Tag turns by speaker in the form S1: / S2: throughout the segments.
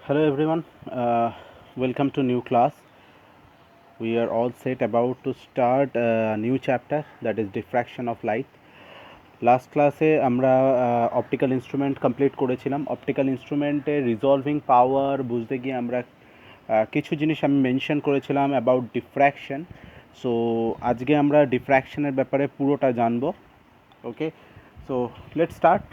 S1: Hello everyone, welcome to new class. We are all set about to start a new chapter, that is diffraction of light. Last ক্লাসে আমরা optical instrument complete করেছিলাম। Optical ইনস্ট্রুমেন্টে resolving পাওয়ার বুঝতে গিয়ে আমরা কিছু জিনিস আমি মেনশন করেছিলাম অ্যাবাউট ডিফ্র্যাকশন। সো আজকে আমরা ডিফ্র্যাকশনের ব্যাপারে পুরোটা জানবো। Okay, so let's start.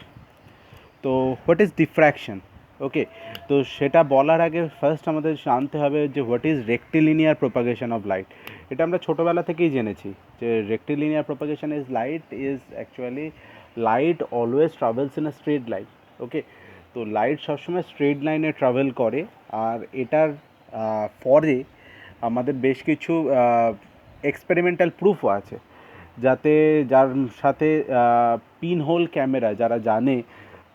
S1: তো হোয়াট ইজ ডিফ্র্যাকশন? ওকে, তো সেটা বলার আগে ফার্স্ট আমাদের জানতে হবে যে what is rectilinear propagation of light. এটা আমরা ছোটোবেলা থেকেই জেনেছি যে rectilinear propagation is light is actually light always travels in a straight line. Okay, তো লাইট সবসময় স্ট্রেট লাইনে ট্রাভেল করে, আর এটার পরে আমাদের বেশ কিছু এক্সপেরিমেন্টাল প্রুফও আছে, যাতে যার সাথে পিন হোল ক্যামেরা, যারা জানে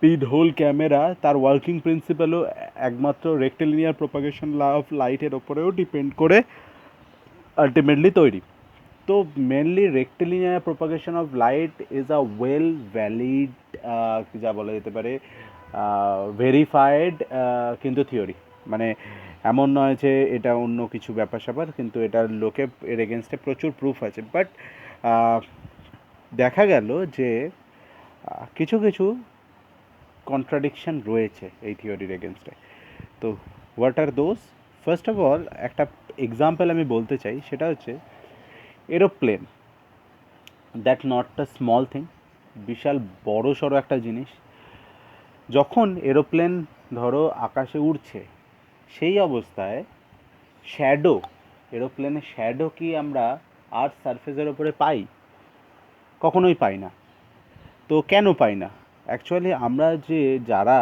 S1: পিন হোল ক্যামেরা তার ওয়ার্কিং প্রিন্সিপালও একমাত্র রেক্টিলিনিয়ার প্রোপাগেশন ল অফ লাইটের ওপরেও ডিপেন্ড করে আলটিমেটলি তৈরি। তো mainly rectilinear propagation of light is a well valid, যা বলা যেতে পারে ভেরিফাইড কিন্তু থিওরি, মানে এমন নয় যে এটা অন্য কিছু ব্যাপার স্যাপার, কিন্তু এটার লোকে এর এগেনস্টে প্রচুর প্রুফ আছে। বাট দেখা গেল যে কিছু কিছু কন্ট্রাডিকশন রয়েছে এই থিওরির এগেনস্টে। তো what are those? First of all একটা এক্সাম্পল আমি বলতে চাই, সেটা হচ্ছে aeroplane. That not a small thing, বিশাল বড় সড়ো একটা জিনিস। যখন এরোপ্লেন ধরো আকাশে উড়ছে, সেই অবস্থায় শ্যাডো, এরোপ্লেনের শ্যাডো কি আমরা আর্থ সারফেসের ওপরে পাই? কখনোই পাই না। তো কেন পাই না? অ্যাকচুয়ালি আমরা যে যারা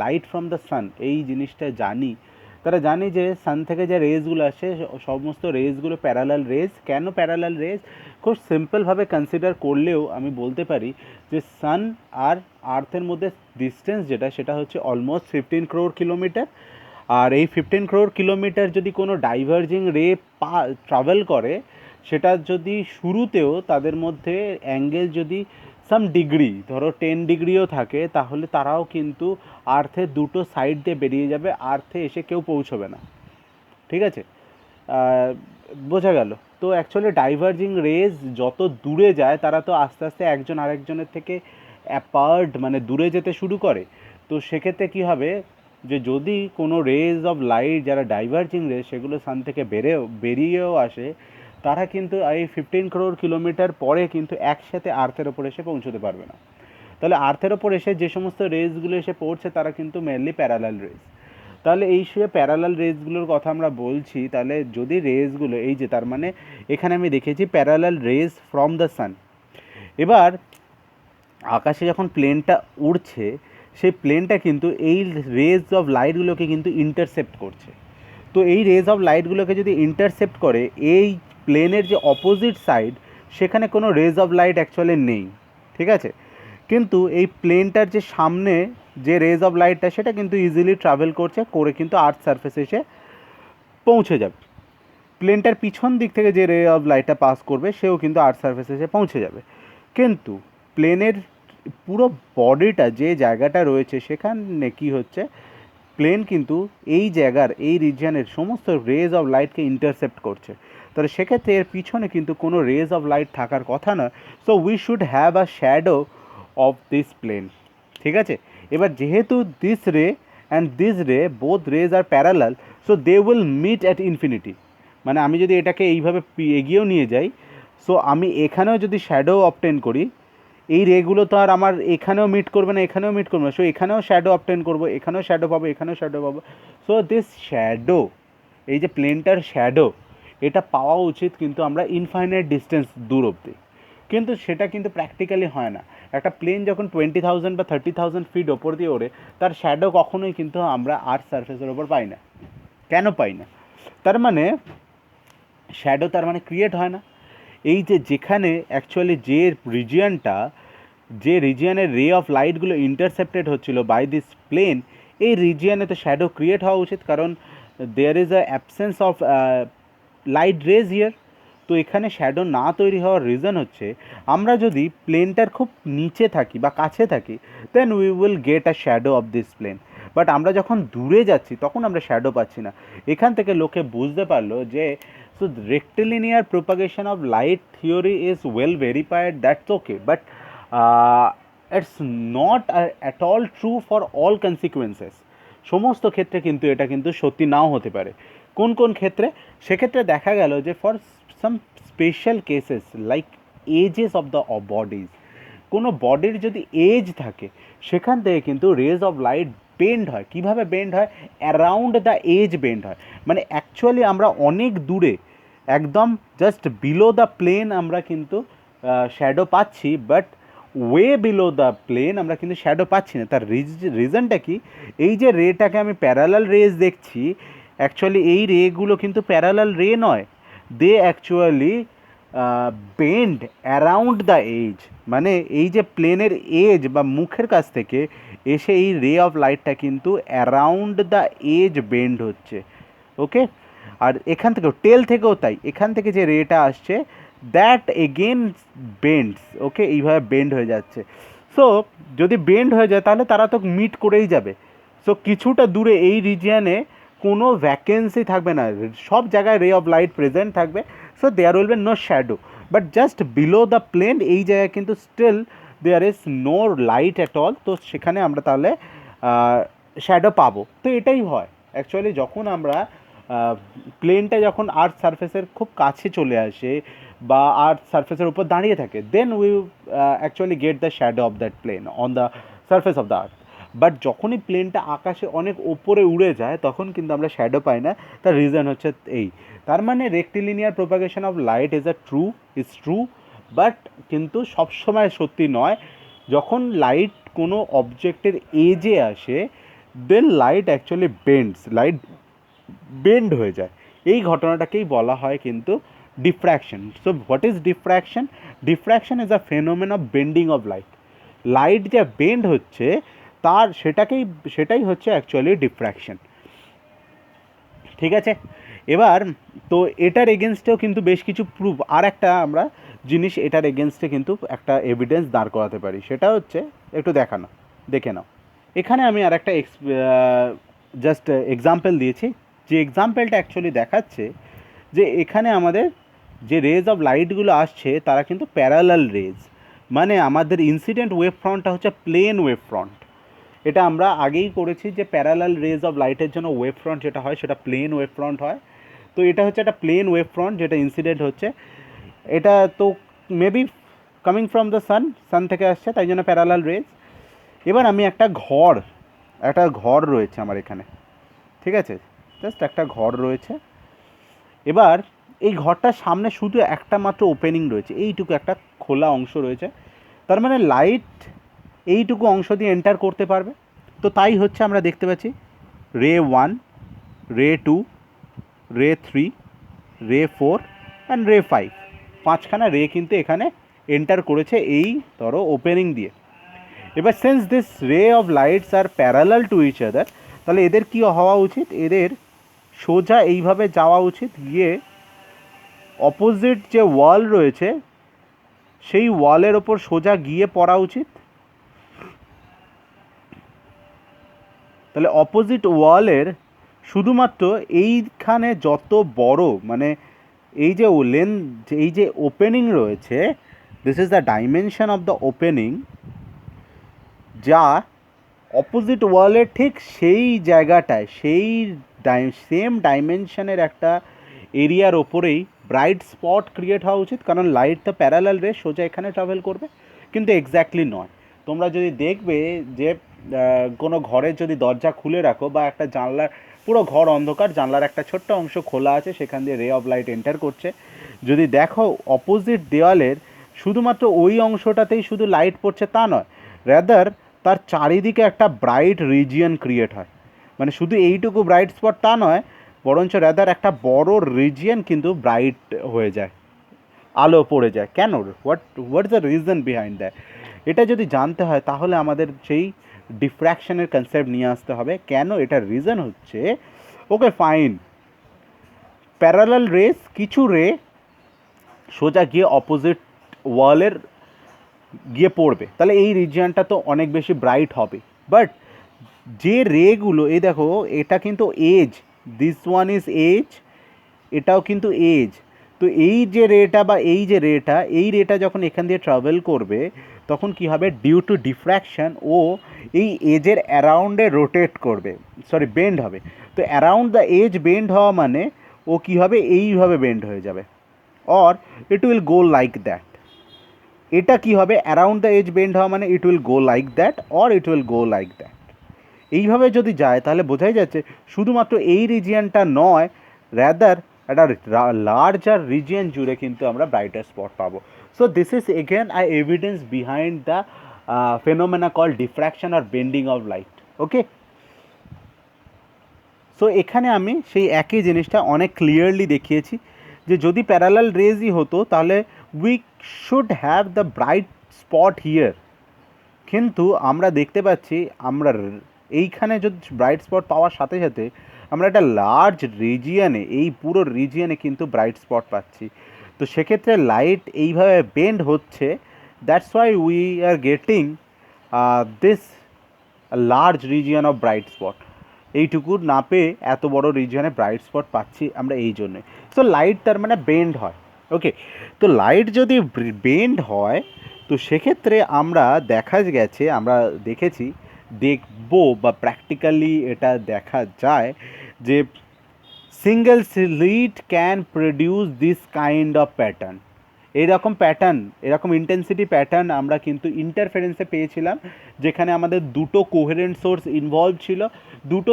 S1: লাইট ফ্রম দ্য সান এই জিনিসটা জানি, তারা জানি যে সান থেকে যে রেজগুলো আসে সমস্ত রেজগুলো প্যারালাল রেজ। কেন প্যারালাল রেজ? খুব সিম্পলভাবে কনসিডার করলেও আমি বলতে পারি যে সান আর আর্থের মধ্যে ডিস্টেন্স যেটা, সেটা হচ্ছে অলমোস্ট 15 crore কিলোমিটার। আর এই 15 crore কিলোমিটার যদি কোনো ডাইভার্জিং রে ট্রাভেল করে, সেটা যদি শুরুতেও তাদের মধ্যে অ্যাঙ্গেল যদি সাম ডিগ্রি, ধরো 10 ডিগ্রিও থাকে, তাহলে তারাও কিন্তু আর্থের দুটো সাইড দিয়ে বেরিয়ে যাবে, আর্থে এসে কেউ পৌঁছবে না। ঠিক আছে, বোঝা গেল? তো অ্যাকচুয়ালি ডাইভার্জিং রেজ যত দূরে যায়, তারা তো আস্তে আস্তে একজন আরেকজনের থেকে অ্যাপার্ট, মানে দূরে যেতে শুরু করে। তো সেক্ষেত্রে কী হবে, যে যদি কোনো রেজ অফ লাইট যারা ডাইভার্জিং রেজ, সেগুলো সান থেকে বেরিয়েও আসে, তারা কিন্তু এই 15 crore কিলোমিটার পরে কিন্তু একসাথে আর্থের ওপর এসে পৌঁছতে পারবে না। তাহলে আর্থের ওপর এসে যে সমস্ত রেজগুলো এসে পড়ছে, তারা কিন্তু মেনলি প্যারালাল রেজ। তাহলে এই শুয়ে প্যারালাল রেজগুলোর কথা আমরা বলছি, তাহলে যদি রেজগুলো এই যে, তার মানে এখানে আমি দেখেছি parallel rays from the sun. এবার আকাশে যখন প্লেনটা উড়ছে, সেই প্লেনটা কিন্তু এই রেজ অফ লাইটগুলোকে কিন্তু ইন্টারসেপ্ট করছে। তো এই রেজ অফ লাইটগুলোকে যদি ইন্টারসেপ্ট করে, এই প্লেনের যে অপোজিট সাইড, সেখানে কোনো রেজ অফ লাইট অ্যাকচুয়ালি নেই। ঠিক আছে, কিন্তু এই প্লেনটার যে সামনে যে রেজ অফ লাইটটা, সেটা কিন্তু ইজিলি ট্রাভেল করে কিন্তু আর্থ সারফেসে এসে পৌঁছে যাবে। প্লেনটার পিছন দিক থেকে যে রে অফ লাইটটা পাস করবে, সেও কিন্তু আর্থ সারফেসে এসে পৌঁছে যাবে। কিন্তু প্লেনের পুরো বডিটা যে জায়গাটা রয়েছে, সেখানে কী হচ্ছে, প্লেন কিন্তু এই জায়গার এই রিজিয়নের সমস্ত রেজ অফ লাইটকে ইন্টারসেপ্ট করছে। তাহলে সেক্ষেত্রে এর পিছনে কিন্তু কোনো রেজ অফ লাইট থাকার কথা না। So we should have a shadow of this plane. ঠিক আছে, এবার যেহেতু this ray and this ray both rays are parallel, so they will meet at infinity. মানে আমি যদি এটাকে এইভাবে এগিয়েও নিয়ে যাই, সো আমি এখানেও যদি শ্যাডো অবটেন করি, এই রেগুলো তো আর আমার এখানেও মিট করবে না, এখানেও মিট করবে না। সো এখানেও শ্যাডো অবটেন করবো, এখানেও শ্যাডো পাবো, এখানেও শ্যাডো পাবো। সো দিস শ্যাডো, এই যে প্লেনটার শ্যাডো, এটা পাওয়া উচিত কিন্তু আমরা ইনফাইনাইট ডিস্টেন্স দূর অবধি। কিন্তু সেটা কিন্তু প্র্যাকটিক্যালি হয় না। একটা প্লেন যখন 20,000 বা 30,000 ফিট ওপর দিয়ে ওড়ে, তার শ্যাডো কখনোই কিন্তু আমরা আর্থ সারফেসের ওপর পাই না। কেন পাই না? তার মানে শ্যাডো তার মানে ক্রিয়েট হয় না। এই যে যেখানে অ্যাকচুয়ালি যে রিজিয়নটা, যে রিজিয়নের রে অফ লাইটগুলো ইন্টারসেপ্টেড হচ্ছিল বাই দিস প্লেন, এই রিজিয়নে তো শ্যাডো ক্রিয়েট হওয়া উচিত, কারণ there is a absence of light rays here. তো এখানে শ্যাডো না তৈরি হওয়ার রিজন হচ্ছে আমরা যদি প্লেনটার খুব নিচে থাকি বা কাছে থাকি then we will get a shadow of this plane, but আমরা যখন দূরে যাচ্ছি তখন আমরা শ্যাডো পাচ্ছি না। এখান থেকে লোকে বুঝতে পারলো যে so rectilinear propagation of light theory is well verified, that's okay, but it's not at all true for all consequences. সমস্ত ক্ষেত্রে কিন্তু এটা কিন্তু সত্যি নাও হতে পারে। কোন কোন ক্ষেত্রে? সেক্ষেত্রে দেখা গেল যে for some special cases like edges of the bodies, কোনো বডির যদি এজ থাকে সেখান থেকে কিন্তু রেজ অফ লাইট বেন্ড হয়। কিভাবে বেন্ড হয়? অ্যারাউন্ড দ্য এজ বেন্ড হয়, মানে অ্যাকচুয়ালি আমরা অনেক দূরে একদম জাস্ট বিলো দ্য প্লেন আমরা কিন্তু শ্যাডো পাচ্ছি, but way below the plane আমরা কিন্তু শ্যাডো পাচ্ছি না। তার রিজনটা কি? এই যে রেটাকে আমি প্যারালাল রেজ দেখছি, অ্যাকচুয়ালি এই রেগুলো কিন্তু প্যারালাল রে নয়, they actually bend around the edge, মানে এই যে প্লেনের এজ বা মুখের কাছ থেকে এসে এই রে অফ লাইটটা কিন্তু অ্যারাউন্ড দ্য এজ বেন্ড হচ্ছে। ওকে, আর এখান থেকেও টেল থেকেও তাই, এখান থেকে যে রেটা আসছে দ্যাট এগেন বেন্ডস। ওকে, এইভাবে বেন্ড হয়ে যাচ্ছে। সো যদি বেন্ড হয়ে যায় তাহলে তারা তো মিট করেই যাবে। সো কিছুটা দূরে এই রিজিয়ানে কোনো ভ্যাকেন্সি থাকবে না, সব জায়গায় রে অফ লাইট প্রেজেন্ট থাকবে। So there will be no shadow, but just below the plane এই জায়গায় কিন্তু still there is no light at all. তো সেখানে আমরা তাহলে শ্যাডো পাবো। তো এটাই হয় অ্যাকচুয়ালি যখন আমরা প্লেনটা যখন আর্থ সারফেসের খুব কাছে চলে আসে বা আর্থ সারফেসের উপর দাঁড়িয়ে থাকে, then we actually get the shadow of that plane on the surface of the earth. But যখনই প্লেনটা আকাশে অনেক ওপরে উড়ে যায় তখন কিন্তু আমরা শ্যাডো পাই না। তার রিজন হচ্ছে এই। তার মানে rectilinear propagation of light is true, but কিন্তু সবসময় সত্যি নয়। যখন লাইট কোনো অবজেক্টের এজে আসে দেন লাইট অ্যাকচুয়ালি লাইট বেন্ড হয়ে যায়। এই ঘটনাটাকেই বলা হয় কিন্তু diffraction. So what is diffraction? Diffraction is a phenomenon of bending of light. Light যে বেন্ড হচ্ছে সেটাই হচ্ছে অ্যাকচুয়ালি ডিফ্র্যাকশন। ঠিক আছে, এবার তো এটার এগেনস্টেও কিন্তু বেশ কিছু প্রুফ, আর একটা আমরা জিনিস এটার এগেনস্টে কিন্তু একটা এভিডেন্স দাঁড় করাতে পারি, সেটা হচ্ছে একটু দেখে নাও। এখানে আমি আর একটা জাস্ট এক্সাম্পল দিয়েছি, যে এক্সাম্পলটা অ্যাকচুয়ালি দেখাচ্ছে যে এখানে আমাদের যে রেজ অফ লাইটগুলো আসছে তারা কিন্তু প্যারালাল রেজ, মানে আমাদের ইনসিডেন্ট ওয়েভ ফ্রন্টটা হচ্ছে প্লেন ওয়েভ ফ্রন্ট। এটা আমরা আগেই করেছি যে প্যারালাল রেজ অফ লাইটের জন্য ওয়েভ ফ্রন্ট যেটা হয় সেটা প্লেন ওয়েভ ফ্রন্ট হয়। তো এটা হচ্ছে একটা প্লেন ওয়েভ ফ্রন্ট যেটা ইনসিডেন্ট হচ্ছে, এটা তো মেবি কামিং ফ্রম দ্য সান থেকে আসছে, তাই জন্য প্যারালাল রেজ। এবার আমি একটা ঘর রয়েছে আমার এখানে, ঠিক আছে, জাস্ট একটা ঘর রয়েছে। এবার এই ঘরটার সামনে শুধু একটা মাত্র ওপেনিং রয়েছে, এইটুকু একটা খোলা অংশ রয়েছে, তার মানে লাইট এইটুকু অংশ দিয়ে এন্টার করতে পারবে। তো তাই হচ্ছে আমরা দেখতে পাচ্ছি রে 1, রে 2, রে 3, রে 4 অ্যান্ড রে 5, 5খানা রে কিন্তু এখানে এন্টার করেছে এই ধরো ওপেনিং দিয়ে। এবার since this ray of lights are parallel to each other, তাহলে এদের কী হওয়া উচিত? এদের সোজা এইভাবে যাওয়া উচিত, গিয়ে অপোজিট যে ওয়াল রয়েছে সেই ওয়ালের ওপর সোজা গিয়ে পড়া উচিত। তাহলে অপোজিট ওয়ালের শুধুমাত্র এইখানে যত বড়, মানে এই যে এই যে ওপেনিং রয়েছে, this is the dimension of the opening, যা অপোজিট ওয়ালের ঠিক সেই জায়গাটায় সেম ডাইমেনশনের একটা এরিয়ার ওপরেই ব্রাইট স্পট ক্রিয়েট হওয়া উচিত, কারণ লাইট তো প্যারালাল রে সোজা এখানে ট্রাভেল করবে। কিন্তু এক্স্যাক্টলি নয়। তোমরা যদি দেখবে যে কোনো ঘরের যদি দরজা খুলে রাখো বা একটা জানলার, পুরো ঘর অন্ধকার, জানলার একটা ছোট্ট অংশ খোলা আছে, সেখান দিয়ে রে অফ লাইট এন্টার করছে, যদি দেখো অপোজিট দেওয়ালের শুধুমাত্র ওই অংশটাতেই শুধু লাইট পড়ছে তা নয়, রাদার তার চারিদিকে একটা ব্রাইট রিজিয়ন ক্রিয়েট হয়। মানে শুধু এইটুকু ব্রাইট স্পট তা নয়, বরঞ্চ রাদার একটা বড় রিজিয়ন কিন্তু ব্রাইট হয়ে যায়, আলো পড়ে যায়। কেন? What is the reason behind that? এটা যদি জানতে হয় তাহলে আমাদের সেই ডিফ্র্যাকশনের কনসেপ্ট নিয়ে আসতে হবে। কেন? এটার রিজন হচ্ছে, ওকে ফাইন, প্যারালাল রেস, কিছু রে সোজা গিয়ে অপোজিট ওয়ালের গিয়ে পড়বে, তাহলে এই রিজিয়নটা তো অনেক বেশি ব্রাইট হবে। বাট যে রেগুলো, এই দেখো এটা কিন্তু edge, this one is edge, এটাও কিন্তু এজ। তো এই যে রেটা বা এই রেটা যখন এখান দিয়ে ট্রাভেল করবে তখন কি হবে, ডিউ টু ডিফ্র্যাকশন ও এই এজের অ্যারাউন্ডে রোটেট করবে, সরি বেন্ড হবে। তো অ্যারাউন্ড দ্য এজ বেন্ড হওয়া মানে ও কী হবে, এইভাবে বেন্ড হয়ে যাবে, or it will go like that. এটা কি হবে, অ্যারাউন্ড দ্য এজ বেন্ড হওয়া মানে it will go like that or it will go like that. এইভাবে যদি যায় তাহলে বোঝাই যাচ্ছে শুধুমাত্র এই রিজিয়নটা নয়, র্যাদার একটা লার্জার রিজিয়ন জুড়ে কিন্তু আমরা ব্রাইটার স্পট পাবো। So this is again a evidence behind the phenomena call diffraction or bending of light. Okay, so এখানে আমি সেই একই জিনিসটা অনেক ক্লিয়ারলি দেখিয়েছি যে যদি প্যারালাল রেজই হতো তাহলে we should have the bright spot here, কিন্তু আমরা দেখতে পাচ্ছি আমরা এইখানে যদি ব্রাইট স্পট পাওয়ার সাথে সাথে আমরা একটা লার্জ রিজিয়নে, এই পুরো রিজিয়নে কিন্তু ব্রাইট স্পট পাচ্ছি। তো সেক্ষেত্রে লাইট এইভাবে বেন্ড হচ্ছে, that's why we are getting this large region of bright spot. এইটুকু না পেয়ে এত বড় রিজিয়নে ব্রাইট স্পট পাচ্ছি আমরা এই জন্যে। সো লাইট তার মানে বেন্ড হয়। ওকে, তো লাইট যদি বেন্ড হয় তো সেক্ষেত্রে আমরা আমরা দেখবো বা প্র্যাকটিক্যালি এটা দেখা যায় যে single slit can produce this kind of pattern. এরকম ইন্টেন্সিটি প্যাটার্ন আমরা কিন্তু ইন্টারফারেন্সে পেয়েছিলাম, যেখানে আমাদের দুটো কোহেরেন্ট সোর্স ইনভলভ ছিল, দুটো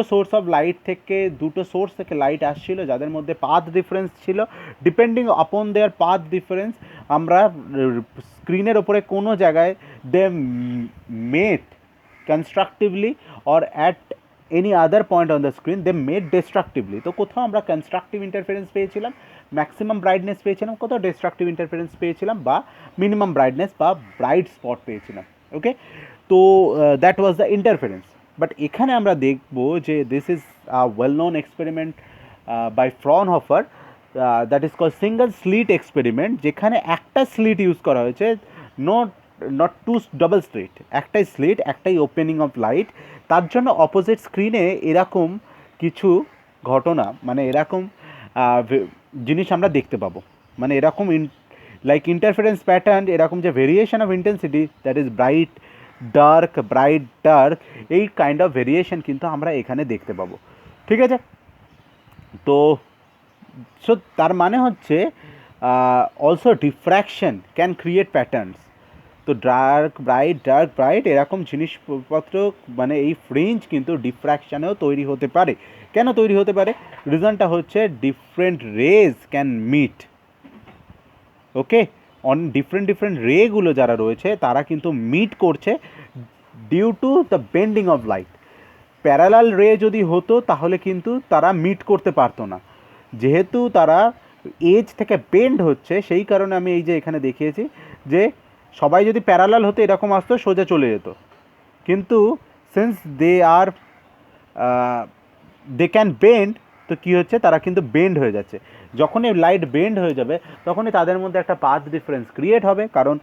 S1: সোর্স থেকে লাইট আসছিল যাদের মধ্যে পাথ ডিফারেন্স ছিল। ডিপেন্ডিং আপন দেয়ার পাথ ডিফারেন্স আমরা স্ক্রিনের ওপরে কোনো জায়গায় they met constructively or at any other point on the screen they made destructively. তো কোথাও আমরা কনস্ট্রাকটিভ ইন্টারফারেন্স পেয়েছিলাম, ম্যাক্সিমাম ব্রাইটনেস পেয়েছিলাম, কোথাও ডিস্ট্রাকটিভ ইন্টারফারেন্স পেয়েছিলাম বা মিনিমাম ব্রাইটনেস বা ব্রাইট স্পট পেয়েছিলাম। ওকে, তো that was the interference. But এখানে আমরা দেখব যে this is well known experiment by Fraunhofer, that is call single slit experiment, যেখানে একটা স্লিট ইউজ করা হয়েছে, নট টু ডাবল স্লিট, একটাই স্লিট, একটাই ওপেনিং অফ লাইট। তার জন্য অপোজিট স্ক্রিনে এরকম কিছু ঘটনা, মানে এরকম জিনিস আমরা দেখতে পাবো, মানে এরকম লাইক ইন্টারফারেন্স প্যাটার্ন, এরকম যে variation of intensity, that is bright dark, এই কাইন্ড অফ ভেরিয়েশন কিন্তু আমরা এখানে দেখতে পাবো। ঠিক আছে, তো সো তার মানে হচ্ছে also diffraction can create patterns. তো ডার্ক ব্রাইট এরকম জিনিসপত্র, মানে এই ফ্রিঞ্জ কিন্তু ডিফ্র্যাকশানেও তৈরি হতে পারে। কেন তৈরি হতে পারে? রিজনটা হচ্ছে different rays can meet. Okay, different রেগুলো যারা রয়েছে তারা কিন্তু মিট করছে due to the bending of light. Parallel ray যদি হতো তাহলে কিন্তু তারা মিট করতে পারতো না, যেহেতু তারা এজ থেকে বেন্ড হচ্ছে, সেই কারণে আমি এই যে এখানে দেখিয়েছি যে সবাই যদি প্যারালাল হতো এরকম আসতো, সোজা চলে যেত, কিন্তু সিন্স দে ক্যান বেন্ড, তো কী হচ্ছে, তারা কিন্তু বেন্ড হয়ে যাচ্ছে। যখনই লাইট বেন্ড হয়ে যাবে তখনই তাদের মধ্যে একটা পাথ ডিফারেন্স ক্রিয়েট হবে, কারণ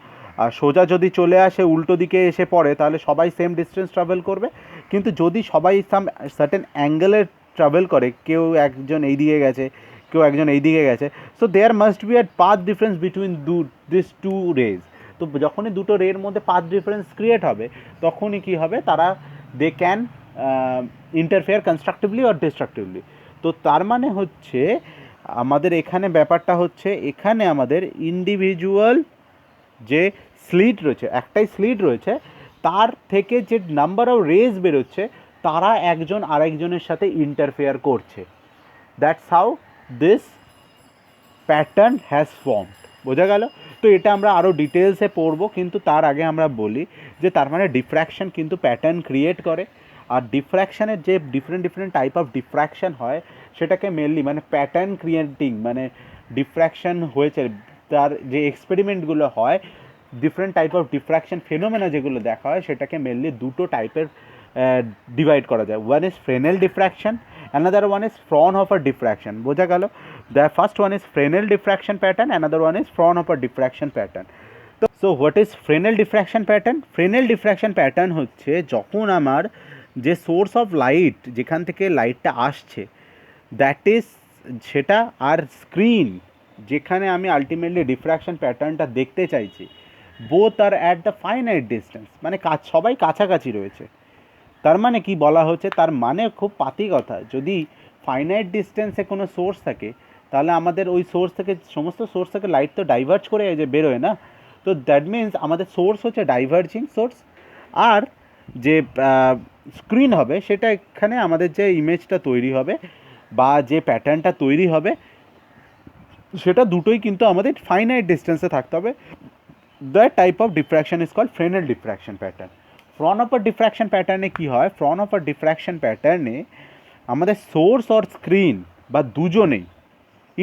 S1: সোজা যদি চলে আসে উল্টো দিকে এসে পড়ে তাহলে সবাই সেম ডিস্টেন্স ট্রাভেল করবে, কিন্তু যদি সবাই সার্টেন অ্যাঙ্গেলে ট্রাভেল করে, কেউ একজন এই দিকে গেছে, কেউ একজন এই দিকে গেছে, so there must be a path difference between this two rays. তো যখনই দুটো রের মধ্যে পাথ ডিফারেন্স ক্রিয়েট হবে তখনই কী হবে, তারা they can interfere constructively or destructively. তো তার মানে হচ্ছে আমাদের এখানে ব্যাপারটা হচ্ছে, এখানে আমাদের ইন্ডিভিজুয়াল যে স্লিট রয়েছে, একটাই স্লিট রয়েছে, তার থেকে যে নাম্বার অফ রেজ বেরোচ্ছে তারা একজন আরেকজনের সাথে ইন্টারফেয়ার করছে। That's how this pattern has formed. বোঝা গেল? তো এটা আমরা আরও ডিটেলসে পড়বো, কিন্তু তার আগে আমরা বলি যে তার মানে ডিফ্র্যাকশন কিন্তু প্যাটার্ন ক্রিয়েট করে। আর ডিফ্র্যাকশানের যে ডিফারেন্ট টাইপ অফ ডিফ্র্যাকশান হয় সেটাকে মেনলি, মানে প্যাটার্ন ক্রিয়েটিং, মানে ডিফ্র্যাকশান হয়েছে তার যে এক্সপেরিমেন্টগুলো হয়, ডিফারেন্ট টাইপ অফ ডিফ্র্যাকশান ফেনোমেনা যেগুলো দেখা হয় সেটাকে মেনলি দুটো টাইপের ডিভাইড করা যায়। One is Fresnel diffraction another one is Fraunhofer diffraction. বোঝা গেল? The first one is Fresnel diffraction pattern, another one is Fraunhofer diffraction pattern. So what is Fresnel diffraction pattern? Fresnel diffraction pattern হচ্ছে যখন আমার যে source of light, যেখান থেকে লাইটটা আসছে, দ্যাট ইজ সেটা, আর স্ক্রিন যেখানে আমি আলটিমেটলি ডিফ্র্যাকশন প্যাটার্নটা দেখতে চাইছি, both are at the finite distance, মানে সবাই কাছাকাছি রয়েছে। তার মানে কি বলা হচ্ছে? তার মানে খুব পাতি কথা, যদি ফাইনাইট ডিস্টেন্সে কোনো সোর্স থাকে তাহলে আমাদের ওই সোর্স থেকে, সমস্ত সোর্স থেকে লাইট তো ডাইভার্জ করে যে বেরোয় না, তো দ্যাট মিনস আমাদের সোর্স হচ্ছে ডাইভার্জিং সোর্স, আর যে স্ক্রিন হবে সেটা এখানে আমাদের যে ইমেজটা তৈরি হবে বা যে প্যাটার্নটা তৈরি হবে সেটা দুটোই কিন্তু আমাদের ফাইনাইট ডিস্টেন্সে থাকতে হবে। The type of diffraction is called Fresnel diffraction pattern. Fraunhofer diffraction প্যাটার্নে কী হয়? ফ্রনহফার ডিফ্র্যাকশন প্যাটার্নে আমাদের সোর্স আর স্ক্রিন বা দুজনেই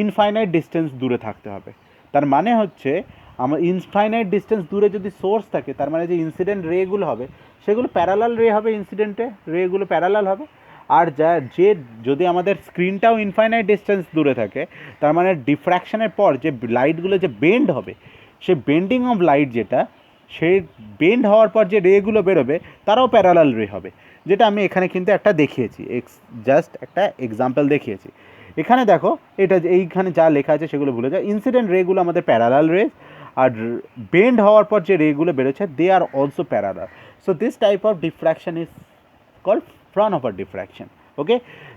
S1: ইনফাইনাইট ডিস্টেন্স দূরে থাকতে হবে। তার মানে হচ্ছে আমার ইনফাইনাইট ডিস্টেন্স দূরে যদি সোর্স থাকে, তার মানে যে ইনসিডেন্ট রেগুলো হবে সেগুলো প্যারালাল রে হবে, ইনসিডেন্টে রেগুলো প্যারালাল হবে। আর যদি আমাদের স্ক্রিনটাও ইনফাইনাইট ডিস্টেন্স দূরে থাকে, তার মানে ডিফ্র্যাকশনের পর যে লাইটগুলো যে বেন্ড হবে, সে বেন্ডিং অফ লাইট যেটা, সেই বেন্ড হওয়ার পর যে রেগুলো বেরোবে তারাও প্যারালাল রে হবে, যেটা আমি এখানে কিন্তু একটা দেখিয়েছি, জাস্ট একটা এক্সাম্পল দেখিয়েছি। এখানে দেখো, এটা এইখানে যা লেখা আছে সেগুলো ভুলে যাও। ইনসিডেন্ট রেগুলো আমাদের প্যারালাল রেজ, আর বেন্ড হওয়ার পর যে রেগুলো বেরোচ্ছে they are also parallel. So this type of diffraction is called Fraunhofer diffraction. Okay,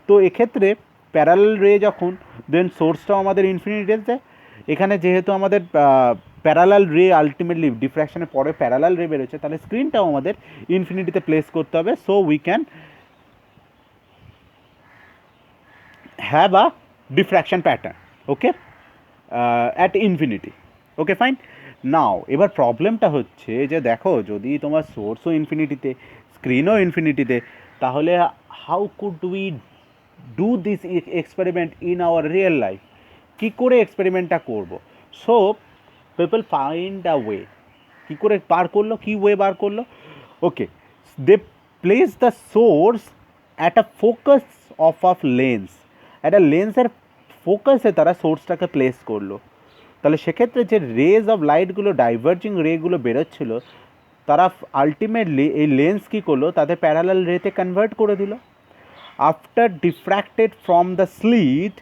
S1: তো এক্ষেত্রে প্যারালাল রে যখন, দেন সোর্সটাও আমাদের ইনফিনিটিতে, এখানে যেহেতু আমাদের প্যারালাল রে আলটিমেটলি ডিফ্র্যাকশনের পরে প্যারালাল রে বেরোচ্ছে, তাহলে স্ক্রিনটাও আমাদের ইনফিনিটিতে প্লেস করতে হবে, so we can have a diffraction pattern, okay, at infinity. Okay, fine. নাও এবার প্রবলেমটা হচ্ছে যে দেখো, যদি তোমার সোর্সও ইনফিনিটিতে, স্ক্রিনও ইনফিনিটিতে, তাহলে how could we do this experiment in our real life? কী করে এক্সপেরিমেন্টটা করবো? So people find a way. কী করে বার করলো? কী ওয়ে বার করলো? Okay, they place the source at a focus of lens. একটা লেন্সের ফোকাসে তারা সোর্সটাকে প্লেস করলো। তাহলে সেক্ষেত্রে যে রেজ অফ লাইটগুলো, ডাইভার্জিং রেগুলো বেরোচ্ছিলো, তারা আলটিমেটলি এই লেন্স কী করলো? তাদের প্যারালাল রেতে কনভার্ট করে দিল। After diffracted from the slit,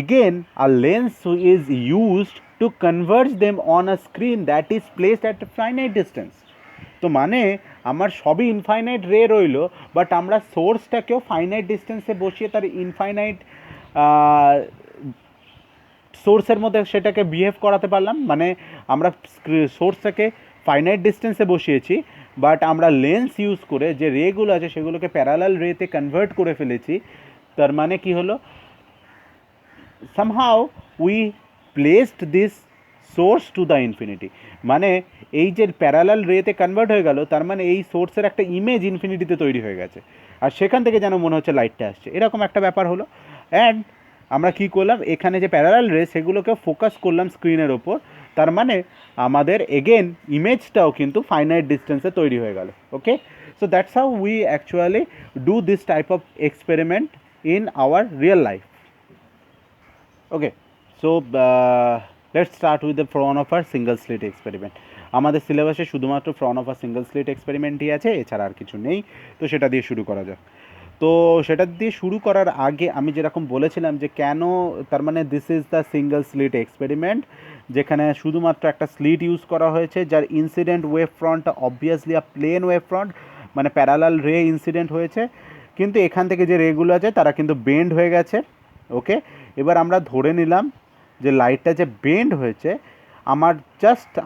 S1: again a lens is used to convert them on a screen that is placed at a finite distance. তো মানে আমার সবই ইনফাইনাইট রে রইলো, বাট আমরা সোর্সটাকেও ফাইনাইট ডিস্টেন্সে বসিয়ে তার ইনফাইনাইট সোর্সের মধ্যে সেটাকে বিহেভ করাতে পারলাম। মানে আমরা সোর্সটাকে ফাইনাইট ডিস্টেন্সে বসিয়েছি, বাট আমরা লেন্স ইউজ করে যে রেগুলো আছে সেগুলোকে প্যারালাল রেতে কনভার্ট করে ফেলেছি। তার মানে কি হলো? Somehow we placed this source to the infinity. মানে এই যে প্যারালাল রেতে কনভার্ট হয়ে গেল, তার মানে এই সোর্সের একটা ইমেজ ইনফিনিটিতে তৈরি হয়ে গেছে, আর সেখান থেকে যেন মনে হচ্ছে লাইটটা আসছে, এরকম একটা ব্যাপার হলো। অ্যান্ড আমরা কী করলাম? এখানে যে প্যারালাল রে সেগুলোকে ফোকাস করলাম স্ক্রিনের ওপর, তার মানে আমাদের এগেন ইমেজটাও কিন্তু ফাইনাইট ডিস্টেন্সে তৈরি হয়ে গেল। Okay, so that's how we actually do this type of experiment in our real life. Okay, so let's start with the Fraunhofer single slit experiment. আমাদের সিলেবাসে শুধুমাত্র ফ্রনহফার সিঙ্গল স্লিট এক্সপেরিমেন্টই আছে, এছাড়া আর কিছু নেই। তো সেটা দিয়ে শুরু করা যাক। তো সেটা দিয়ে শুরু করার আগে আমি যেরকম বলেছিলাম যে কেন, তার মানে this is the single slit experiment, যেখানে শুধুমাত্র একটা স্লিট ইউজ করা হয়েছে, যার incident wave front obviously a plane wave front, মানে প্যারালাল রে ইনসিডেন্ট হয়েছে, কিন্তু এখান থেকে যে রেগুলো আছে তারা কিন্তু বেন্ড হয়ে গেছে। ওকে, এবার আমরা ধরে নিলাম যে লাইটটা যে বেন্ড হয়েছে,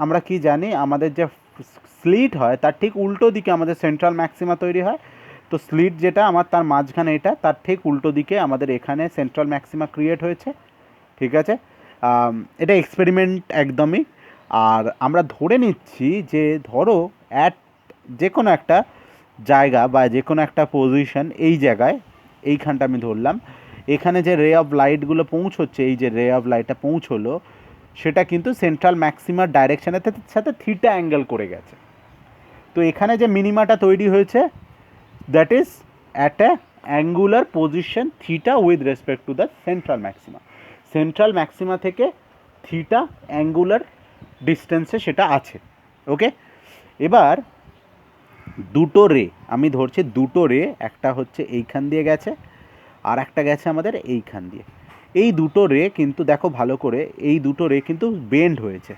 S1: আমরা কি জানি, আমাদের যে স্লিট হয় তার ঠিক উল্টো দিকে আমাদের সেন্ট্রাল ম্যাক্সিমা তৈরি হয়। তো স্লিট যেটা আমার, তার মাঝখানে এটা, তার ঠিক উল্টো দিকে আমাদের এখানে সেন্ট্রাল ম্যাক্সিমা ক্রিয়েট হয়েছে। ঠিক আছে, এটা এক্সপেরিমেন্ট একদমই। আর আমরা ধরে নিচ্ছি যে ধরো যে কোনো একটা জায়গা বা যে কোনো একটা পজিশন, এই জায়গায়, এইখানটা আমি ধরলাম, এখানে যে রে অফ লাইটগুলো পৌঁছচ্ছে, এই যে রে অফ লাইটটা পৌঁছলো, সেটা কিন্তু সেন্ট্রাল ম্যাক্সিমার ডাইরেকশানের সাথে থিটা অ্যাঙ্গেল করে গেছে। তো এখানে যে মিনিমাটা তৈরি হয়েছে, that is at a angular position theta with respect to the central maxima. Central maxima থেকে থিটা অ্যাঙ্গুলার ডিস্টেন্সে সেটা আছে। ওকে, এবার দুটো রে আমি ধরছি, দুটো রে, একটা হচ্ছে এইখান দিয়ে গেছে আর একটা গেছে আমাদের এইখান দিয়ে। এই দুটো রে কিন্তু দেখো ভালো করে, এই দুটো রে কিন্তু বেন্ড হয়েছে।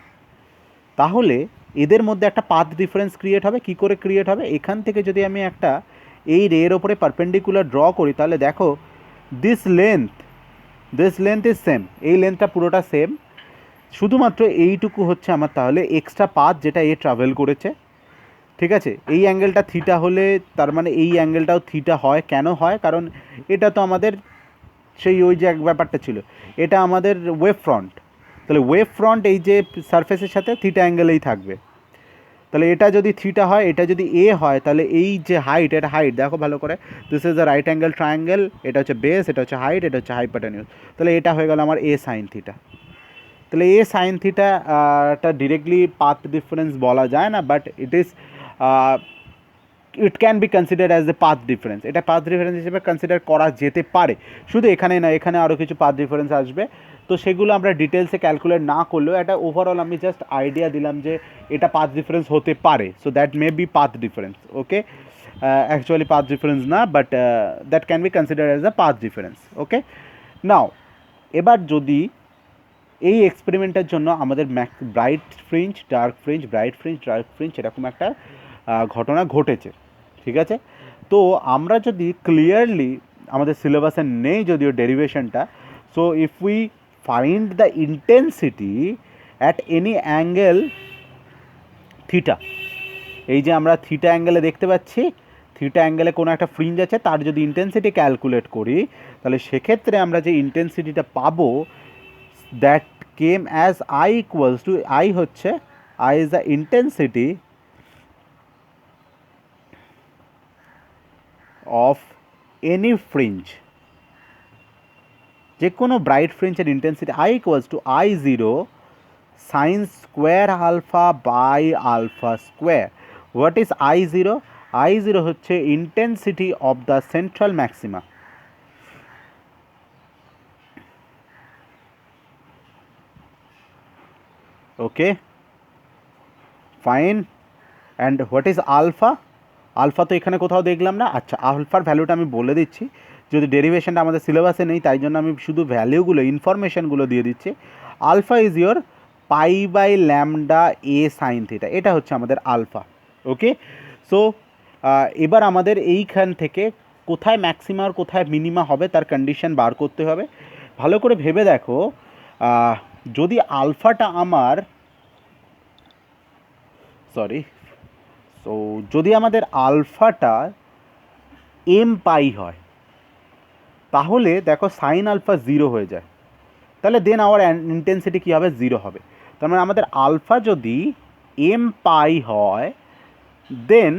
S1: তাহলে এদের মধ্যে একটা পাথ ডিফারেন্স ক্রিয়েট হবে। কি করে ক্রিয়েট হবে? এখান থেকে যদি আমি একটা এই রের ওপরে পারপেন্ডিকুলার ড্র করি, তাহলে দেখো দিস লেন্থ ইজ সেম, এই লেন্থটা পুরোটা সেম, শুধুমাত্র এইটুকু হচ্ছে আমার তাহলে এক্সট্রা পাথ যেটা এ ট্রাভেল করেছে। ঠিক আছে, এই অ্যাঙ্গেলটা থিটা হলে তার মানে এই অ্যাঙ্গেলটাও থিটা হয়। কেন হয়? কারণ এটা তো আমাদের সেই ওই যে এক ব্যাপারটা ছিল, এটা আমাদের ওয়েভ ফ্রন্ট, তাহলে ওয়েভ ফ্রন্ট এই যে সারফেসের সাথে থিটা অ্যাঙ্গেলেই থাকবে। তাহলে এটা যদি থিটা হয়, এটা যদি এ হয়, তাহলে এই যে হাইট, এটা হাইট দেখো ভালো করে, this is the right angle triangle, এটা হচ্ছে বেস, এটা হচ্ছে হাইট, এটা হচ্ছে হাইপোটেনিউস। তাহলে এটা হয়ে গেল আমার এ সাইন থিটা। তাহলে a sign থিটাটা directly path difference বলা যায় না, but it can be consider as a path difference. এটা পাথ ডিফারেন্স হিসেবে কনসিডার করা যেতে পারে। শুধু এখানে না, এখানে আরও কিছু পাথ ডিফারেন্স আসবে, তো সেগুলো আমরা ডিটেলসে ক্যালকুলেট না করলেও একটা ওভারঅল আমি জাস্ট আইডিয়া দিলাম যে এটা পাথ ডিফারেন্স হতে পারে। So that may be path difference. Okay, actually path difference না, but that can be consider as a path difference. Okay, now এবার যদি এই এক্সপেরিমেন্টের জন্য আমাদের bright fringe, dark fringe, bright fringe, dark fringe এরকম একটা ঘটনা ঘটেছে। ঠিক আছে, তো আমরা যদি ক্লিয়ারলি, আমাদের সিলেবাসে নেই যদিও ডেরিভেশনটা, so if we find the intensity at any angle theta, এই যে আমরা থিটা অ্যাঙ্গেলে দেখতে পাচ্ছি, থিটা অ্যাঙ্গেলে কোনো একটা ফ্রিঞ্জ আছে, তার যদি ইন্টেন্সিটি ক্যালকুলেট করি, তাহলে সেক্ষেত্রে আমরা যে ইন্টেন্সিটিটা পাবো, that came as I equals to, I হচ্ছে, I is the intensity of any fringe, যে কোনো ব্রাইট ফ্রিঞ্জের intensity I equals to I zero sine square alpha by alpha square. What is I zero? I zero হচ্ছে intensity of the central maxima. Okay, fine. And what is alpha? Alpha তো এখানে কোথাও দেখলাম না। আচ্ছা, আলফার ভ্যালুটা আমি বলে দিচ্ছি, যদি ডেরিভেশনটা আমাদের সিলেবাসে নেই তাই জন্য আমি শুধু ভ্যালুগুলো, ইনফরমেশনগুলো দিয়ে দিচ্ছি। Alpha is your pi by lambda a sine theta, এটা হচ্ছে আমাদের আলফা। ওকে, সো এবার আমাদের এইখান থেকে কোথায় ম্যাক্সিমা আর কোথায় মিনিমা হবে তার কন্ডিশন বার করতে হবে। ভালো করে ভেবে দেখো, যদি আলফাটা আমার, যদি আমাদের আলফাটা এম পাই হয়, তাহলে দেখো সাইন আলফা জিরো হয়ে যায়, তাহলে দেন আওয়ার ইন্টেন্সিটি কী হবে? জিরো হবে। তার মানে আমাদের আলফা যদি এম পাই হয়, দেন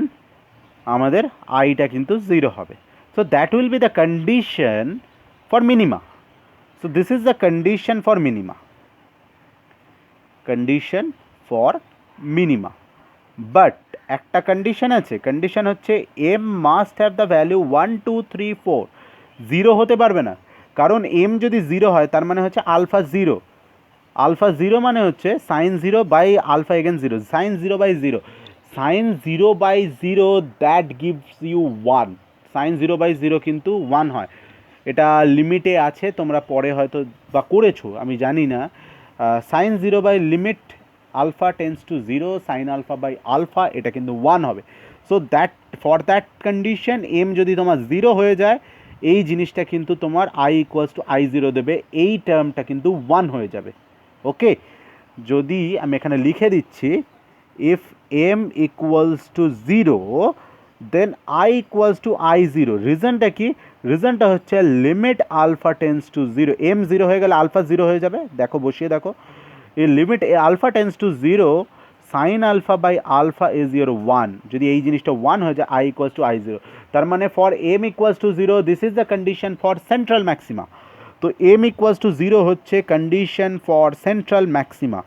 S1: আমাদের আইটা কিন্তু জিরো হবে। So that will be the condition for minima. So this is the condition for minima, condition for minima. But একটা কন্ডিশন আছে, কন্ডিশন হচ্ছে m must have the value 1 2 3 4, zero হতে পারবে না। কারণ এম যদি জিরো হয় তার মানে হচ্ছে আলফা জিরো, আলফা জিরো মানে হচ্ছে sine zero by alpha again zero, sine zero by zero, sine zero by zero that gives you one, sine zero by zero কিন্তু ওয়ান হয়। এটা লিমিটে আছে, তোমরা পরে হয়তো বা করেছো আমি জানি না। Sine zero by limit alpha tends to zero, sine alpha by alpha এটা কিন্তু ওয়ান হবে। So that, for that condition m যদি তোমার জিরো হয়ে যায়, এই জিনিসটা কিন্তু তোমার I equals to I zero দেবে, এই টার্মটা কিন্তু ওয়ান হয়ে যাবে। ওকে, যদি আমি এখানে লিখে দিচ্ছি, if m equals to zero then I equals to I zero. রিজনটা কি? রিজনটা হচ্ছে limit alpha tends to zero, m zero হয়ে গেলে আলফা জিরো হয়ে যাবে। দেখো বসিয়ে দেখো, এই limit alpha tends to zero, sine alpha by alpha is your one. যদি এই জিনিসটা ওয়ান হয়ে যায়, I equals to I zero, তার মানে for m equals to zero this is the condition for central maxima. তো এম ইকুয়ালস টু জিরো হচ্ছে condition for central maxima.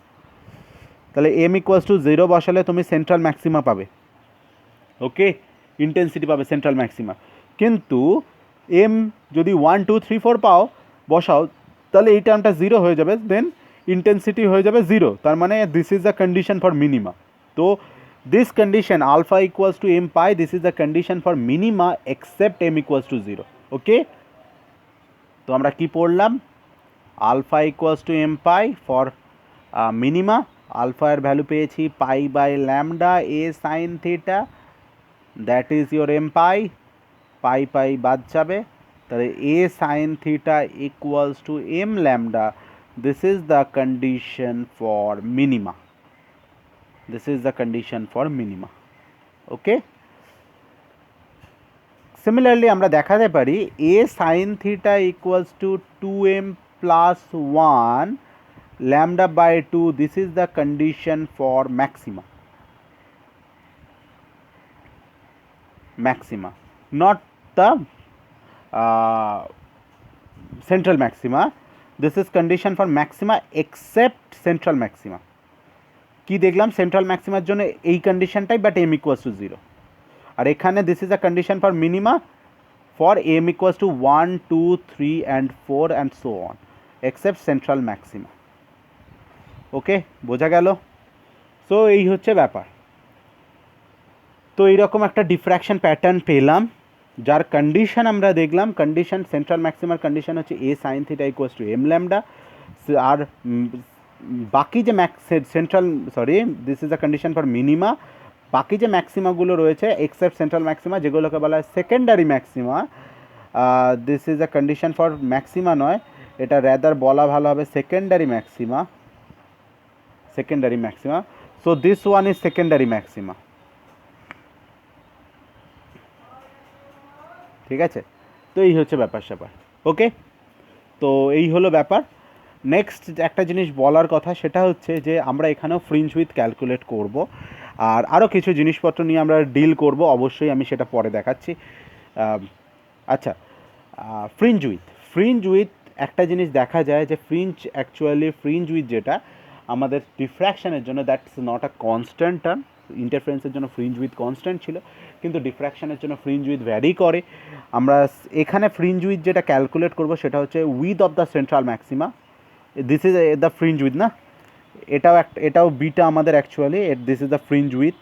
S1: তাহলে এম ইকুয়ালস টু জিরো বসালে তুমি সেন্ট্রাল ম্যাক্সিমা পাবে। Okay, intensity পাবে central maxima. কিন্তু এম যদি 1 2 3 4 পাও বসাও, তাহলে এই টার্মটা 0 হয়ে যাবে, দেন ইন্টেন্সিটি হয়ে যাবে 0, তার মানে this is the condition for minima. তো this condition alpha equals to m pi, this is the condition for minima except m equals to 0। Okay, তো আমরা কি পড়লাম? Alpha equals to m pi for minima, alpha এর value পেয়েছি pi by lambda a sine theta, that is your m pi, pi pi বাদ যাবে, তাহলে a sine theta equals to m lambda, this is the condition for minima, this is the condition for minima. Okay, similarly আমরা দেখাতে পারি a sine theta equals to 2m plus 1 lambda by 2, this is the condition for maxima, maxima, not the central maxima, this is condition for maxima except central maxima। কি দেখলাম? Central ম্যাক্সিমার জন্য এই কন্ডিশনটাই, but m equals to 0, আর এখানে this is a condition for minima for m equals to 1 2 3 and 4 and so on except central maxima। ওকে, বোঝা গেল? সো এই হচ্ছে ব্যাপার। তো এইরকম একটা ডিফ্র্যাকশন প্যাটার্ন পেলাম, যার কন্ডিশন আমরা দেখলাম, কন্ডিশন সেন্ট্রাল ম্যাক্সিমার কন্ডিশন হচ্ছে a sine theta equals to m lambda, আর বাকি যে central this is the condition for minima, বাকি যে ম্যাক্সিমাগুলো রয়েছে এক্সেপ্ট সেন্ট্রাল ম্যাক্সিমা, যেগুলোকে বলা হয় secondary maxima, this is the condition for maxima নয়, এটা র্যাদার বলা ভালো হবে secondary maxima, secondary maxima, so this one is secondary maxima। ঠিক আছে, তো এই হচ্ছে ব্যাপার স্যাপার। ওকে, তো এই হলো ব্যাপার। নেক্সট একটা জিনিস বলার কথা, সেটা হচ্ছে যে আমরা এখানেও ফ্রিঞ্জ উইথ ক্যালকুলেট করব, আর আরও কিছু জিনিসপত্র নিয়ে আমরা ডিল করব, অবশ্যই আমি সেটা পরে দেখাচ্ছি। আচ্ছা, ফ্রিঞ্জ উইথ একটা জিনিস দেখা যায় যে ফ্রিঞ্জ উইথ যেটা আমাদের ডিফ্র্যাকশনের জন্য, that's not a constant term. ইন্টারফারেন্সের জন্য ফ্রিঞ্জ উইথ কনস্ট্যান্ট ছিল, কিন্তু ডিফ্র্যাকশনের জন্য ফ্রিঞ্জ উইথ ভ্যারি করে। আমরা এখানে ফ্রিঞ্জ উইথ যেটা ক্যালকুলেট করব সেটা হচ্ছে with of the central maxima, this is the fringe with না, এটাও বিটা আমাদের actually, this is the fringe with.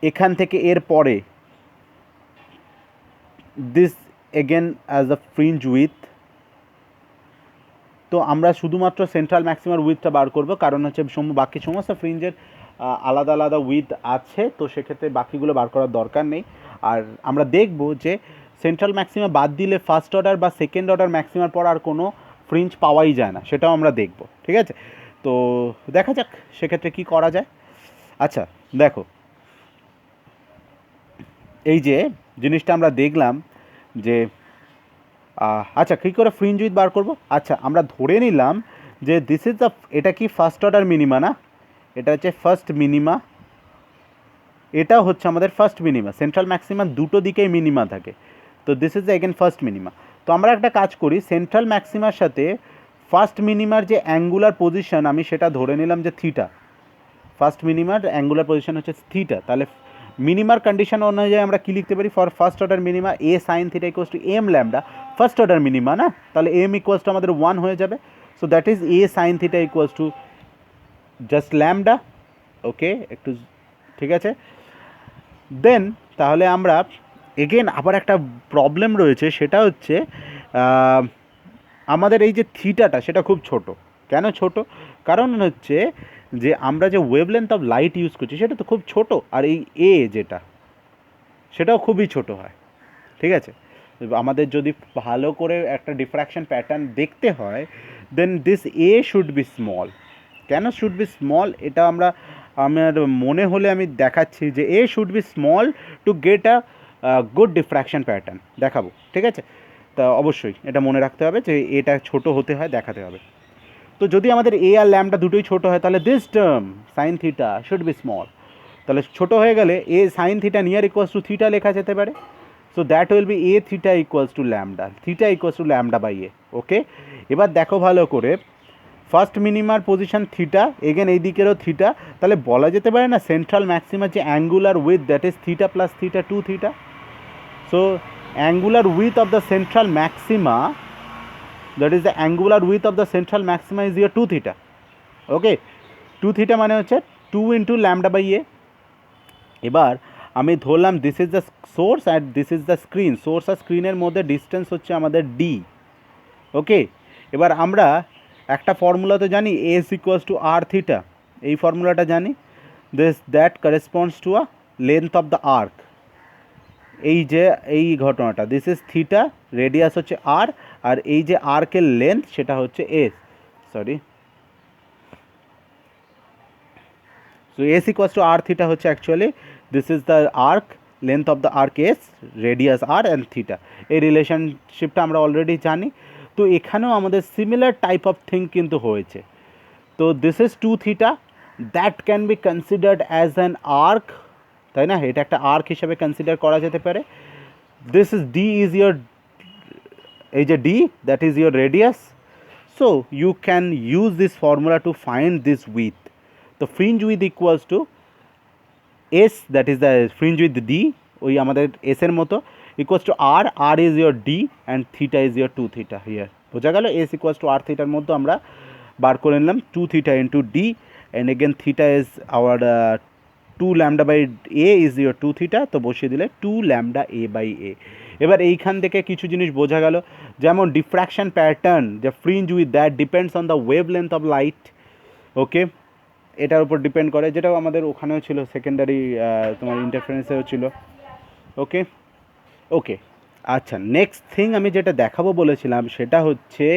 S1: এখান থেকে এর পরে this again as the fringe with. তো আমরা শুধুমাত্র সেন্ট্রাল ম্যাক্সিমার উইথটা বার করব, কারণ হচ্ছে বাকি সমস্ত ফ্রিঞ্জের আলাদা আলাদা উইথ আছে, তো সেক্ষেত্রে বাকিগুলো বার করার দরকার নেই। আর আমরা দেখব যে সেন্ট্রাল ম্যাক্সিমা বাদ দিলে ফার্স্ট অর্ডার বা সেকেন্ড অর্ডার ম্যাক্সিমার পর আর কোনো ফ্রিঞ্জ পাওয়াই যায় না, সেটাও আমরা দেখব। ঠিক আছে, তো দেখা যাক সেক্ষেত্রে কি করা যায়। আচ্ছা দেখো, এই যে জিনিসটা আমরা দেখলাম যে আচ্ছা কী করে ফ্রিঞ্জ উইথ বার করব? আচ্ছা, আমরা ধরে নিলাম যে দিস ইজ দ্য, এটা কি ফার্স্ট অর্ডার মিনিমা না, এটা হচ্ছে ফার্স্ট মিনিমা, এটাও হচ্ছে আমাদের ফার্স্ট মিনিমা, সেন্ট্রাল ম্যাক্সিমা দুটো দিকেই মিনিমা থাকে, তো this is again first minima. তো আমরা একটা কাজ করি, সেন্ট্রাল ম্যাক্সিমার সাথে ফার্স্ট মিনিমার যে অ্যাঙ্গুলার পজিশন, আমি সেটা ধরে নিলাম যে থিটা, ফার্স্ট মিনিমার অ্যাঙ্গুলার পজিশন হচ্ছে থিটা, তাহলে মিনিমার কন্ডিশন অনুযায়ী আমরা কী লিখতে পারি? For first order minima a sine theta equals to m lambda, first order minima না, তাহলে এম ইকুয়ালস টু আমাদের 1 হয়ে যাবে, so that is a sine theta equals to just lambda. Okay, একটু ঠিক আছে। দেন তাহলে আমরা এগেন আবার একটা প্রবলেম রয়েছে, সেটা হচ্ছে আমাদের এই যে থিটাটা সেটা খুব ছোট। কেন ছোট? কারণ হচ্ছে যে আমরা যে ওয়েভলেন্থ অফ লাইট ইউজ করছি সেটা তো খুব ছোট, আর এই এ যেটা সেটাও খুবই ছোট হয়। ঠিক আছে, আমাদের যদি ভালো করে একটা ডিফ্র্যাকশন প্যাটার্ন দেখতে হয়, then this a should be small. কেন শুড বি স্মল? এটা আমার মনে হলে আমি দেখাচ্ছি যে a should be small to get a good diffraction pattern দেখাবো। ঠিক আছে, তা অবশ্যই এটা মনে রাখতে হবে যে এটা ছোট হতে হয়, দেখাতে হবে। তো যদি আমাদের এ আর ল্যামডা দুটোই ছোট হয়, তাহলে this term sine theta should be small. তাহলে ছোট হয়ে গেলে a sine theta near equals to theta লেখা যেতে পারে, so that will be a theta equals to lambda, theta equals to lambda by a. Okay, এবার দেখো ভালো করে, ফার্স্ট মিনিমার পজিশন থিটা, এগেন এই দিকেরও থিটা, তাহলে বলা যেতে পারে না সেন্ট্রাল ম্যাক্সিমার যে angular with that is theta plus theta 2 theta. So angular with of the central maxima, that is the angular with of the central maxima is year 2 theta. Okay, 2 theta মানে হচ্ছে 2 into lambda by এ। এবার আমি ধরলাম this is the source and this is the screen, source আর স্ক্রিনের মধ্যে distance হচ্ছে আমাদের ডি। ওকে, এবার আমরা একটা ফর্মুলা তো জানি, S equals to R theta, এই ফর্মুলাটা জানি, that corresponds to a length of the arc. এই যে এই ঘটনাটা, দিস ইজ থিটা, রেডিয়াস হচ্ছে আর, আর এই যে আর্কের লেন্থ সেটা হচ্ছে s, sorry, so s equals to R theta হচ্ছে actually this is the arc, length of the arc s, radius r and theta. এই রিলেশনশিপটা আমরা অলরেডি জানি। তো এখানেও আমাদের সিমিলার টাইপ অফ থিং কিন্তু হয়েছে। তো this is 2 theta, that can be considered as an arc, তাই না, এটা একটা আর্ক হিসাবে কনসিডার করা যেতে পারে। This is D is your, এই যে D that is your radius. So you can use this formula to find this width. তো fringe width equals to s, that is the fringe width D, ওই আমাদের এসের মতো, equals to r, r is your D and theta is your 2 theta. Here বোঝা গেল, S equals to আর থিটার মধ্যে আমরা বার করে নিলাম 2 theta into d, and again theta is our 2 lambda by a is your 2 theta, তো বসিয়ে দিলে 2 ল্যামডা এ বাই এ। এবার এইখান থেকে কিছু জিনিস বোঝা গেল, যেমন ডিফ্র্যাকশন প্যাটার্ন, যে fringe width that depends on the wavelength of light. Okay, এটার উপর ডিপেন্ড করে, যেটাও আমাদের ওখানেও ছিল, সেকেন্ডারি তোমার ইন্টারফারেন্সেও ছিল। ওকে ওকে, আচ্ছা, নেক্সট থিং আমি যেটা দেখাবো বলেছিলাম সেটা হচ্ছে,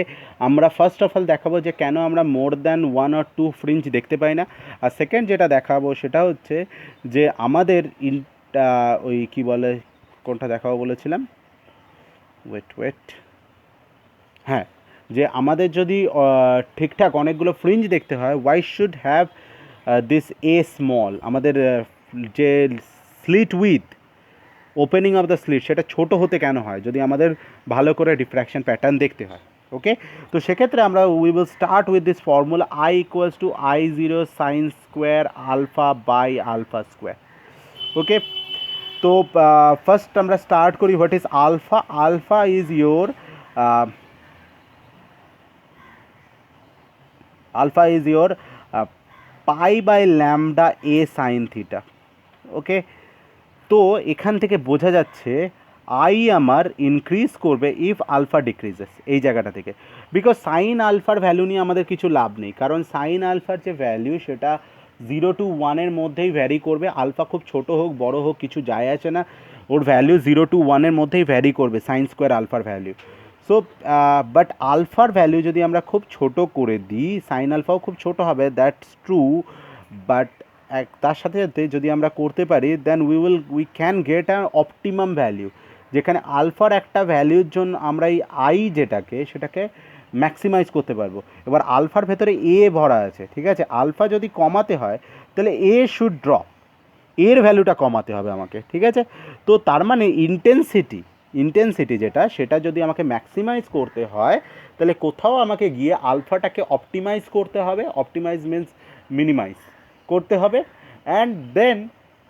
S1: আমরা ফার্স্ট অফ অল দেখাবো যে কেন আমরা মোর দ্যান 1 or 2 ফ্রিঞ্জ দেখতে পাই না। আর সেকেন্ড যেটা দেখাবো সেটা হচ্ছে যে আমাদের ওই কী বলে, কোনটা দেখাবো বলেছিলাম, ওয়েট, হ্যাঁ, যে আমাদের যদি ঠিকঠাক অনেকগুলো ফ্রিঞ্জ দেখতে হয়, why should have this a small, আমাদের যে slit with, opening of the slit, সেটা ছোট হতে কেন হয় যদি আমাদের ভালো করে ডিফ্র্যাকশন প্যাটার্ন দেখতে হয়। ওকে, তো সেক্ষেত্রে আমরা we will start with this formula, I equals to I zero sine square alpha by alpha square. Okay, তো ফার্স্ট আমরা স্টার্ট করি, what is alpha. Alpha is your alpha is your pi by lambda a sin theta. Okay, তো এখান থেকে বোঝা যাচ্ছে I আমার increase করবে ইফ আলফা ডিক্রিজেস, এই জায়গাটা থেকে, বিকজ সাইন আলফার ভ্যালু নিয়ে আমাদের কিছু লাভ নেই, কারণ সাইন আলফার যে ভ্যালু সেটা 0 to 1 মধ্যেই ভ্যারি করবে, আলফা খুব ছোট হোক বড় হোক কিছু যায় আসে না, ওর ভ্যালু 0 to 1 মধ্যেই ভ্যারি করবে সাইন স্কোয়ার আলফার ভ্যালু। সো বাট আলফার ভ্যালু যদি আমরা খুব ছোট করে দিই, সাইন আলফাও খুব ছোট হবে, দ্যাটস ট্রু, বাট তার সাথে সাথে যদি আমরা করতে পারি then we can get an optimum value, যেখানে আলফার একটা ভ্যালুর জন্য আমরা এই আই সেটাকে ম্যাক্সিমাইজ করতে পারবো। এবার আলফার ভেতরে এ ভরা আছে, ঠিক আছে, আলফা যদি কমাতে হয় তাহলে এ শুড ড্রপ, এর ভ্যালুটা কমাতে হবে আমাকে, ঠিক আছে। তো তার মানে ইন্টেন্সিটি যেটা, সেটা যদি আমাকে ম্যাক্সিমাইজ করতে হয় তাহলে কোথাও আমাকে গিয়ে আলফাটাকে অপটিমাইজ করতে হবে, অপটিমাইজ মিনস মিনিমাইজ করতে হবে, অ্যান্ড দেন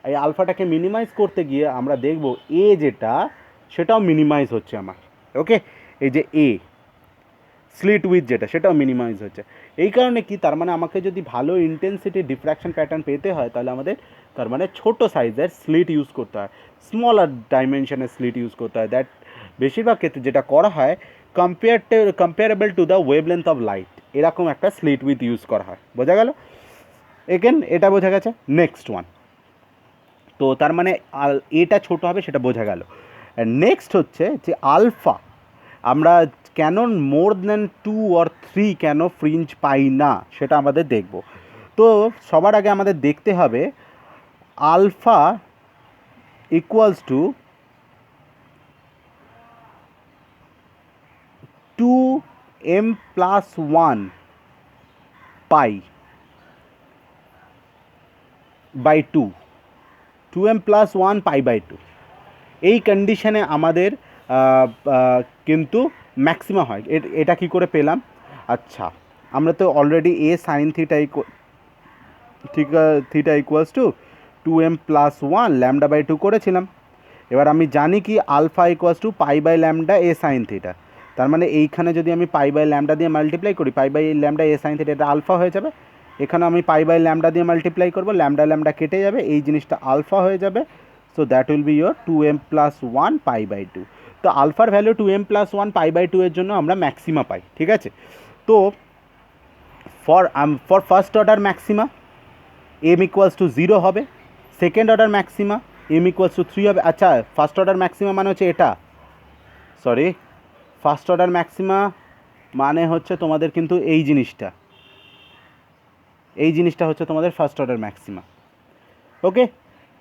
S1: এই আলফাটাকে মিনিমাইজ করতে গিয়ে আমরা দেখব এ যেটা সেটাও মিনিমাইজ হচ্ছে আমার। ওকে, এই যে এ স্লিট উইথ যেটা সেটাও মিনিমাইজ হচ্ছে। এই কারণে কি, তার মানে আমাকে যদি ভালো ইন্টেন্সিটি ডিফ্র্যাকশন প্যাটার্ন পেতে হয় তাহলে আমাদের তার মানে ছোটো সাইজের স্লিট ইউজ করতে হয়, স্মলার ডাইমেনশনের স্লিট ইউজ করতে হয়। দ্যাট বেশিরভাগ ক্ষেত্রে যেটা করা হয় comparable to the wavelength of light, এরকম একটা স্লিট উইথ ইউজ করা হয়। বোঝা গেল, এগেন এটা বোঝা গেছে। নেক্সট ওয়ান, তো তার মানে এটা ছোট হবে সেটা বোঝা গেল। নেক্সট হচ্ছে যে আলফা আমরা কেন মোর দ্যান 2 or 3 কেন ফ্রিঞ্জ পাই না সেটা আমাদের দেখব। তো সবার আগে আমাদের দেখতে হবে alpha equals to 2m+1 pi by 2, 2m+1 pi by 2, এই কন্ডিশনে আমাদের কিন্তু ম্যাক্সিমাম হয়। এটা কি করে পেলাম? আচ্ছা, আমরা তো already a sine theta equals to 2m+1 λ/2 করেছিলাম। এবার আমি জানি কি alpha equals to pi by lambda a sine theta. তার মানে এইখানে যদি আমি পাই বাই ল্যামডা দিয়ে মাল্টিপ্লাই করি, pi by lambda a sine theta, এটা আলফা হয়ে যাবে। এখানে আমি পাই বাই ল্যামডা দিয়ে মাল্টিপ্লাই করবো, ল্যামডা ল্যামডা কেটে যাবে, এই জিনিসটা আলফা হয়ে যাবে। So that will be your 2m+1 π/2। তো আলফার ভ্যালু 2m+1 π/2 এর জন্য আমরা ম্যাক্সিমা পাই, ঠিক আছে। তো for first order maxima m equals to 0 হবে, second order maxima m equals to 3 হবে। আচ্ছা, ফার্স্ট অর্ডার ম্যাক্সিমা মানে হচ্ছে এটা, সরি, ফার্স্ট অর্ডার ম্যাক্সিমা মানে হচ্ছে তোমাদের কিন্তু এই জিনিসটা হচ্ছে তোমাদের ফার্স্ট অর্ডার ম্যাক্সিমা। ওকে,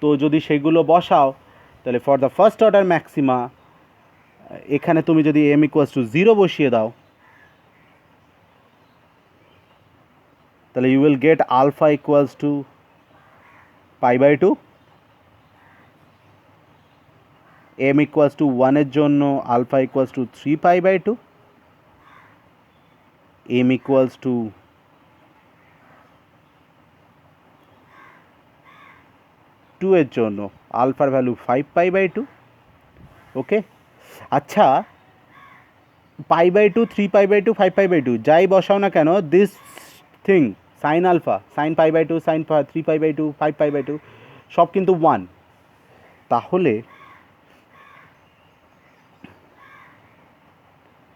S1: তো যদি সেগুলো বসাও তাহলে for the first order maxima এখানে তুমি যদি m ইকুয়ালস টু 0 বসিয়ে দাও তাহলে you will get alpha equals to π/2, m equals to 1 এর জন্য alpha equals to 3 π/2, m equals to 2 এর জন্য আলফার ভ্যালু 5 π/2। ওকে, আচ্ছা, π/2, 3 π/2, 5 π/2 যাই বসাও না কেন, this thing sine alpha, sine π/2, sine 3 π/2, 5 π/2 সব কিন্তু 1। তাহলে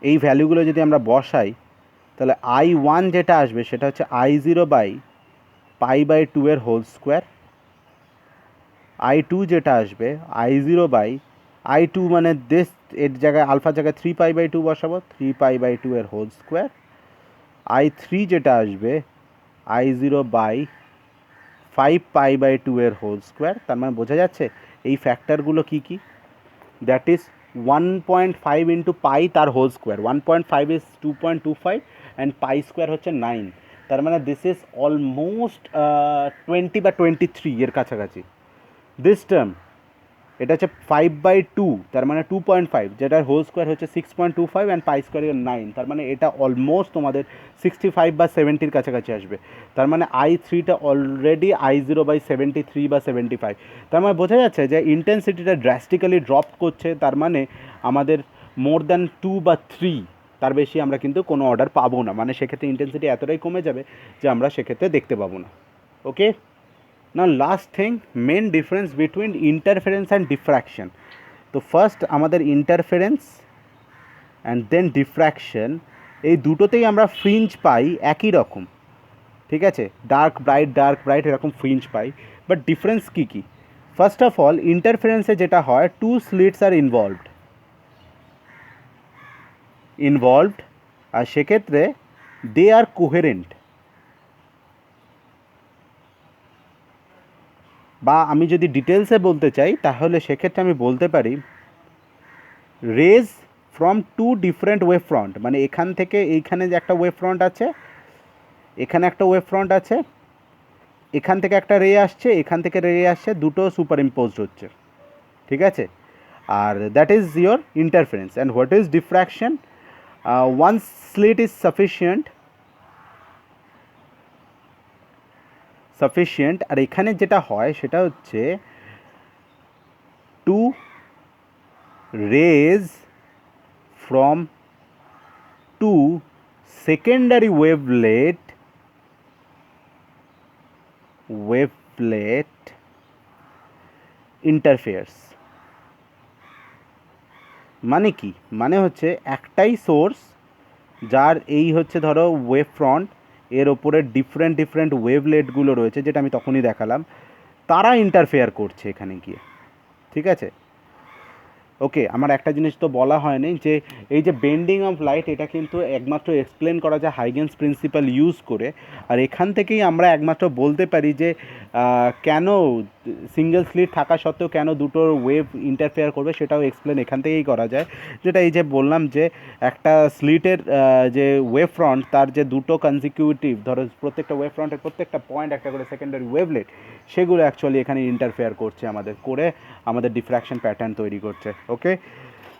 S1: এই ভ্যালুগুলো যদি আমরা বসাই তাহলে I1 যেটা আসবে সেটা হচ্ছে I0/π/2 এর হোল স্কোয়ার, I2 যেটা আসবে I0/I2 মানে দিস, এর জায়গায় আলফার জায়গায় 3 π/2 বসাবো, 3 π/2 এর হোল স্কোয়ার। I3 যেটা আসবে I0/5 π/2 এর হোল স্কোয়ার। তার মানে বোঝা যাচ্ছে এই ফ্যাক্টরগুলো কী কী, দ্যাট ইজ 1.5 ইন্টু পাই তার whole square, 1.5 is 2.25 and pi square হচ্ছে 9। তার মানে দিস ইজ অলমোস্ট 20 বা 23 এর কাছাকাছি। দিস টার্ম এটা হচ্ছে 5/2, তার মানে 2.5, যেটার হোল স্কোয়ার হচ্ছে 6.25 অ্যান্ড পাই স্কোয়ার 9। তার মানে এটা অলমোস্ট তোমাদের 65 বা 70-র কাছাকাছি আসবে। তার মানে I3টা অলরেডি I0/73 বা 75। তার মানে বোঝা যাচ্ছে যে ইন্টেন্সিটিটা ড্রাস্টিক্যালি ড্রপ করছে। তার মানে আমাদের মোর দ্যান 2 বা 3 তার বেশি আমরা কিন্তু কোনো অর্ডার পাবো না, মানে সেক্ষেত্রে ইন্টেন্সিটি এতটাই কমে যাবে যে আমরা সেক্ষেত্রে দেখতে পাবো না। ওকে, now last thing, main difference between interference and diffraction. তো ফার্স্ট আমাদের ইন্টারফারেন্স অ্যান্ড দেন ডিফ্র্যাকশন, এই দুটোতেই আমরা ফ্রিঞ্জ পাই একই রকম, ঠিক আছে, ডার্ক ব্রাইট এরকম ফ্রিঞ্জ পাই। বাট ডিফারেন্স কী কী? ফার্স্ট অফ অল, ইন্টারফারেন্সে যেটা হয়, 2 স্লিটস আর ইনভলভড, আর সেক্ষেত্রে দে আর কোহেরেন্ট। বা আমি যদি ডিটেলসে বলতে চাই তাহলে সেক্ষেত্রে আমি বলতে পারি rays from 2 different wave front, মানে এখান থেকে এইখানে যে একটা ওয়েভ ফ্রন্ট আছে, এখানে একটা ওয়েভ ফ্রন্ট আছে, এখান থেকে একটা রে আসছে, এখান থেকে রে আসছে, দুটো সুপার ইম্পোজড হচ্ছে, ঠিক আছে। আর that is your interference. And what is diffraction? One slit is sufficient. আর এখানে যেটা হয় সেটা হচ্ছে 2 rays from 2 secondary wavelet interferes। মানে কি? মানে হচ্ছে একটাই সোর্স, যার এই হচ্ছে ধরো ওয়েভ ফ্রন্ট, এর ওপরে ডিফারেন্ট ওয়েভলেটগুলো রয়েছে, যেটা আমি তখনই দেখালাম, তারা ইন্টারফেয়ার করছে এখানে গিয়ে, ঠিক আছে। ওকে, আমার একটা জিনিস তো বলা হয়নি যে এই যে বেন্ডিং অফ লাইট, এটা কিন্তু একমাত্র এক্সপ্লেন করা যায় হাইগেন্স প্রিন্সিপাল ইউজ করে। আর এখান থেকেই আমরা একমাত্র বলতে পারি যে কেন সিঙ্গেল স্লিট থাকা সত্ত্বেও কেন দুটোর ওয়েভ ইন্টারফেয়ার করবে, সেটাও এক্সপ্লেন এখান থেকেই করা যায়। যেটা এই যে বললাম যে একটা স্লিটের যে ওয়েভ ফ্রন্ট, তার যে দুটো কনজিকিউটিভ, ধরো প্রত্যেকটা ওয়েভ ফ্রন্টের প্রত্যেকটা পয়েন্ট একটা করে সেকেন্ডারি ওয়েভলেট, সেগুলো অ্যাকচুয়ালি এখানে ইন্টারফেয়ার করছে আমাদের ডিফ্র্যাকশন প্যাটার্ন তৈরি করছে। ওকে,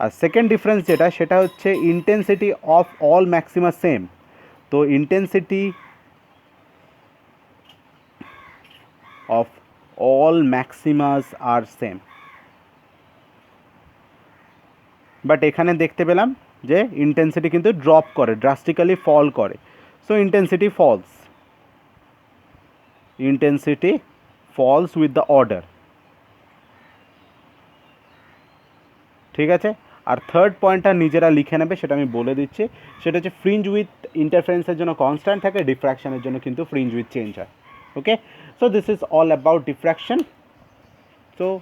S1: আর সেকেন্ড ডিফারেন্স যেটা, সেটা হচ্ছে intensity of all maxima same, তো ইন্টেন্সিটি অফ অল ম্যাক্সিমাস আর সেম, বাট এখানে দেখতে পেলাম যে ইন্টেন্সিটি কিন্তু ড্রপ করে, ড্রাস্টিক্যালি ফল করে। So intensity falls, intensity falls with the order. ঠিক আছে, আর থার্ড পয়েন্টটা নিজেরা লিখে নেবে, সেটা আমি বলে দিচ্ছি। সেটা হচ্ছে ফ্রিঞ্জ উইথ ইন্টারফারেন্সের জন্য কনস্ট্যান্ট থাকে, ডিফ্র্যাকশনের জন্য কিন্তু ফ্রিঞ্জ উইথ চেঞ্জ হয়। Okay, so this is all about diffraction. So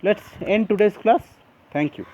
S1: let's end today's class. Thank you.